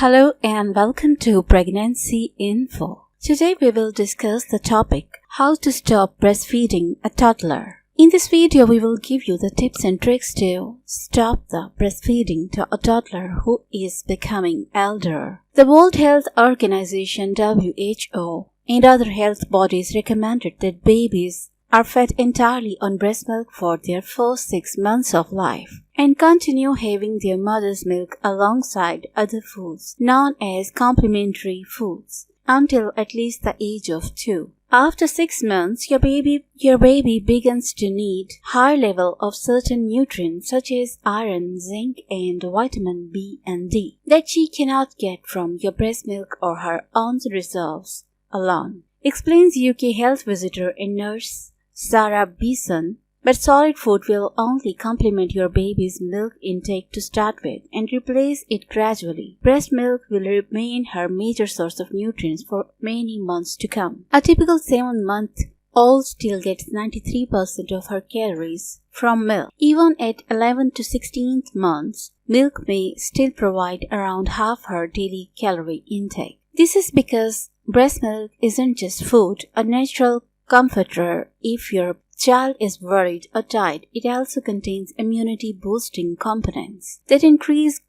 Hello and welcome to Pregnancy Info. Today we will discuss the topic, how to stop breastfeeding a toddler. In this video we will give you the tips and tricks to stop the breastfeeding to a toddler who is becoming elder. The World Health Organization WHO and other health bodies recommended that babies are fed entirely on breast milk for their first 6 months of life and continue having their mother's milk alongside other foods known as complementary foods until at least the age of 2. After 6 months, your baby begins to need high level of certain nutrients such as iron, zinc, and vitamin B and D that she cannot get from your breast milk or her own reserves alone, explains UK health visitor and nurse Sarah Beeson. But solid food will only complement your baby's milk intake to start with and replace it gradually. Breast milk will remain her major source of nutrients for many months to come. A typical 7-month-old still gets 93% of her calories from milk. Even at 11 to 16th months, milk may still provide around half her daily calorie intake. This is because breast milk isn't just food, a natural comforter if your child is worried or tired. It also contains immunity-boosting components that increase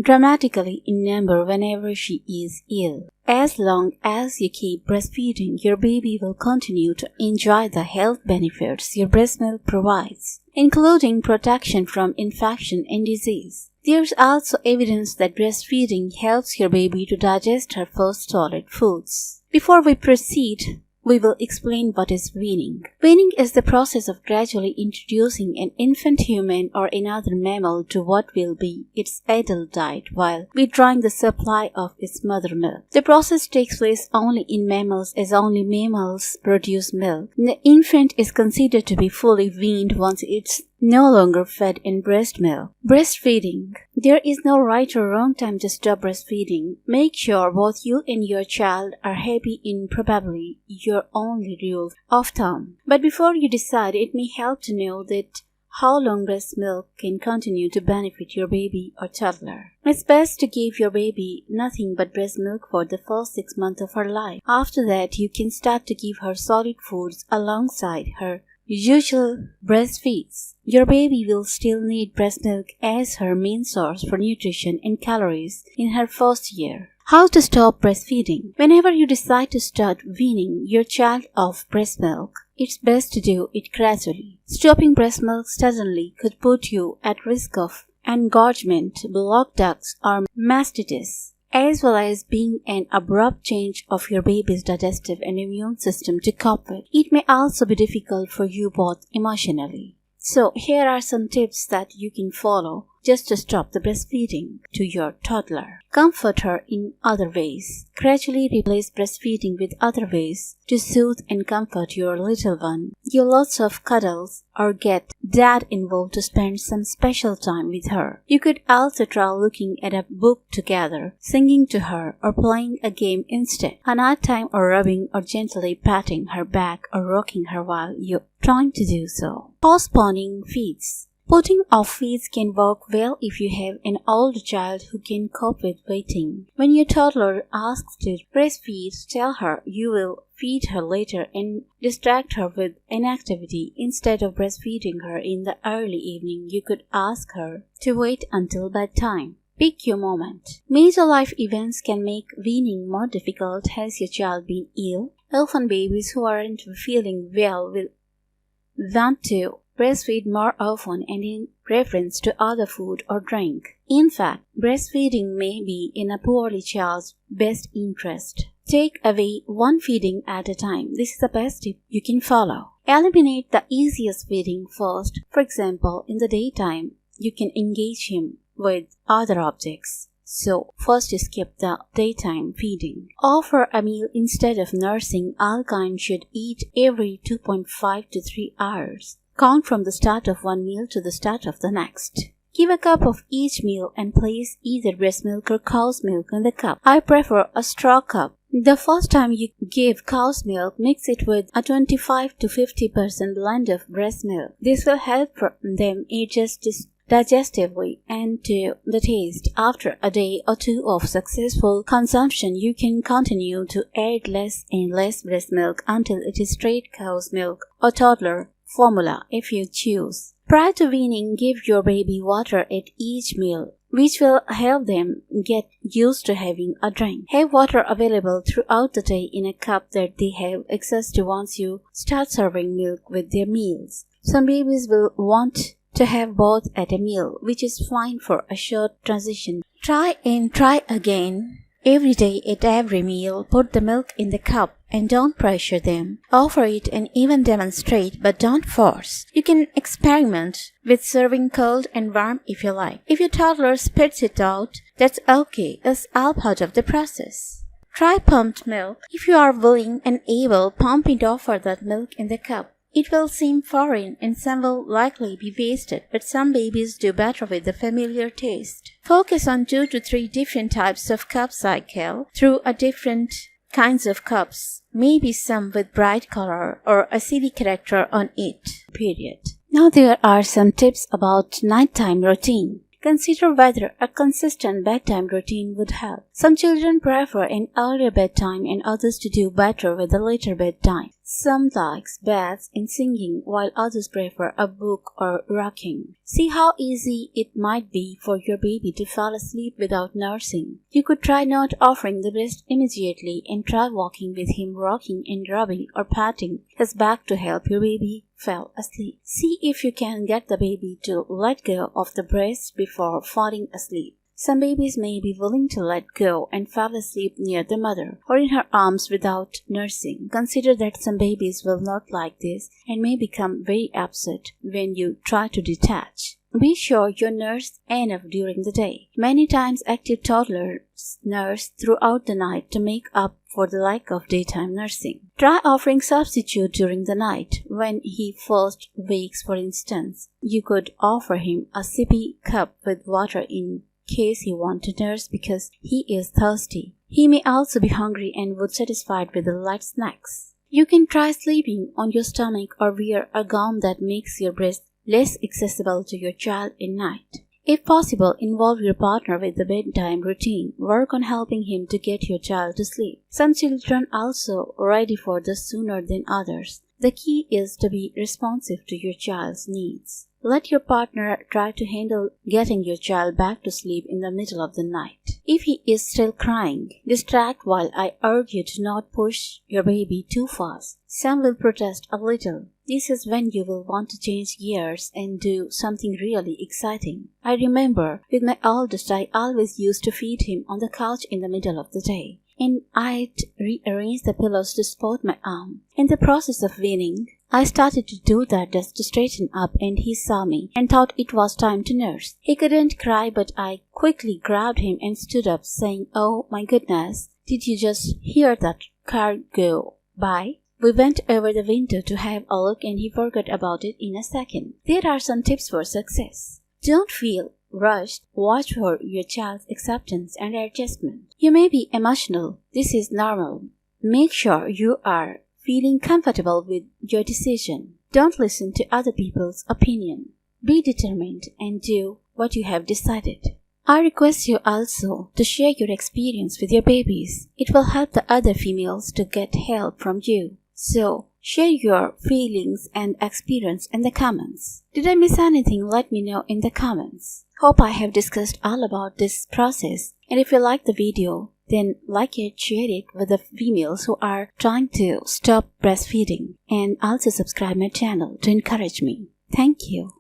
dramatically in number whenever she is ill. As long as you keep breastfeeding, your baby will continue to enjoy the health benefits your breast milk provides, including protection from infection and disease. There's also evidence that breastfeeding helps your baby to digest her first solid foods. Before we proceed, we will explain what is weaning. Weaning is the process of gradually introducing an infant human or another mammal to what will be its adult diet while withdrawing the supply of its mother milk. The process takes place only in mammals as only mammals produce milk. The infant is considered to be fully weaned once it's no longer fed in breast milk. Breastfeeding. There is no right or wrong time to stop breastfeeding. Make sure both you and your child are happy in probably your only rule of thumb. But before you decide, it may help to know that how long breast milk can continue to benefit your baby or toddler. It's best to give your baby nothing but breast milk for the first 6 months of her life. After that, you can start to give her solid foods alongside her usual breastfeeds. Your baby will still need breast milk as her main source for nutrition and calories in her first year. How to stop breastfeeding? Whenever you decide to start weaning your child off breast milk, it's best to do it gradually. Stopping breast milk suddenly could put you at risk of engorgement, blocked ducts, or mastitis, as well as being an abrupt change of your baby's digestive and immune system to cope with. It may also be difficult for you both emotionally. So here are some tips that you can follow just to stop the breastfeeding to your toddler. Comfort her in other ways. Gradually replace breastfeeding with other ways to soothe and comfort your little one. Give lots of cuddles or get dad involved to spend some special time with her. You could also try looking at a book together, singing to her, or playing a game instead. A nighttime or rubbing or gently patting her back or rocking her while you're trying to do so. Postponing feeds. Putting off feeds can work well if you have an older child who can cope with waiting. When your toddler asks to breastfeed, tell her you will feed her later and distract her with an activity. Instead of breastfeeding her in the early evening, you could ask her to wait until bedtime. Pick your moment. Major life events can make weaning more difficult. Has your child been ill? Often babies who aren't feeling well will want to breastfeed more often and in preference to other food or drink. In fact, breastfeeding may be in a poorly child's best interest. Take away one feeding at a time. This is the best tip you can follow. Eliminate the easiest feeding first. For example, in the daytime, you can engage him with other objects. So, first skip the daytime feeding. Offer a meal instead of nursing. All kinds should eat every 2.5 to 3 hours. Count from the start of one meal to the start of the next. Give a cup of each meal and place either breast milk or cow's milk in the cup. I prefer a straw cup. The first time you give cow's milk, mix it with a 25 to 50% blend of breast milk. This will help them adjust digestively and to the taste. After a day or two of successful consumption, you can continue to add less and less breast milk until it is straight cow's milk or toddler formula if you choose. Prior to weaning, give your baby water at each meal, which will help them get used to having a drink. Have water available throughout the day in a cup that they have access to once you start serving milk with their meals. Some babies will want to have both at a meal, which is fine for a short transition. Try and try again. Every day at every meal, put the milk in the cup and don't pressure them. Offer it and even demonstrate, but don't force. You can experiment with serving cold and warm if you like. If your toddler spits it out, that's okay. It's all part of the process. Try pumped milk. If you are willing and able, pump and offer that milk in the cup. It will seem foreign and some will likely be wasted, but some babies do better with the familiar taste. Focus on 2 to 3 different types of cup cycle through a different kinds of cups, maybe some with bright color or a silly character on it, period. Now there are some tips about nighttime routine. Consider whether a consistent bedtime routine would help. Some children prefer an earlier bedtime and others to do better with a later bedtime. Some likes baths and singing while others prefer a book or rocking. See how easy it might be for your baby to fall asleep without nursing. You could try not offering the breast immediately and try walking with him, rocking and rubbing or patting his back to help your baby fall asleep. See if you can get the baby to let go of the breast before falling asleep. Some babies may be willing to let go and fall asleep near the mother or in her arms without nursing. Consider that some babies will not like this and may become very upset when you try to detach. Be sure you nurse enough during the day. Many times active toddlers nurse throughout the night to make up for the lack of daytime nursing. Try offering substitute during the night. When he first wakes, for instance, you could offer him a sippy cup with water in case he wants to nurse because he is thirsty. He may also be hungry and would satisfied with the light snacks. You can try sleeping on your stomach or wear a gown that makes your breast less accessible to your child at night. If possible, involve your partner with the bedtime routine. Work on helping him to get your child to sleep. Some children are also ready for this sooner than others. The key is to be responsive to your child's needs. Let your partner try to handle getting your child back to sleep in the middle of the night. If he is still crying, distract while I urge you to not push your baby too fast. Some will protest a little. This is when you will want to change gears and do something really exciting. I remember with my oldest, I always used to feed him on the couch in the middle of the day, and I'd rearrange the pillows to support my arm. In the process of weaning, I started to do that just to straighten up, and he saw me and thought it was time to nurse. He couldn't cry, but I quickly grabbed him and stood up, saying, "Oh my goodness, did you just hear that car go by?" We went over the window to have a look and he forgot about it in a second. There are some tips for success. Don't feel rushed. Watch for your child's acceptance and adjustment. You may be emotional. This is normal. Make sure you are feeling comfortable with your decision. Don't listen to other people's opinion. Be determined and do what you have decided. I request you also to share your experience with your babies. It will help the other females to get help from you. So, share your feelings and experience in the comments. Did I miss anything? Let me know in the comments. Hope I have discussed all about this process. And if you like the video, then like it, share it with the females who are trying to stop breastfeeding. And also subscribe my channel to encourage me. Thank you.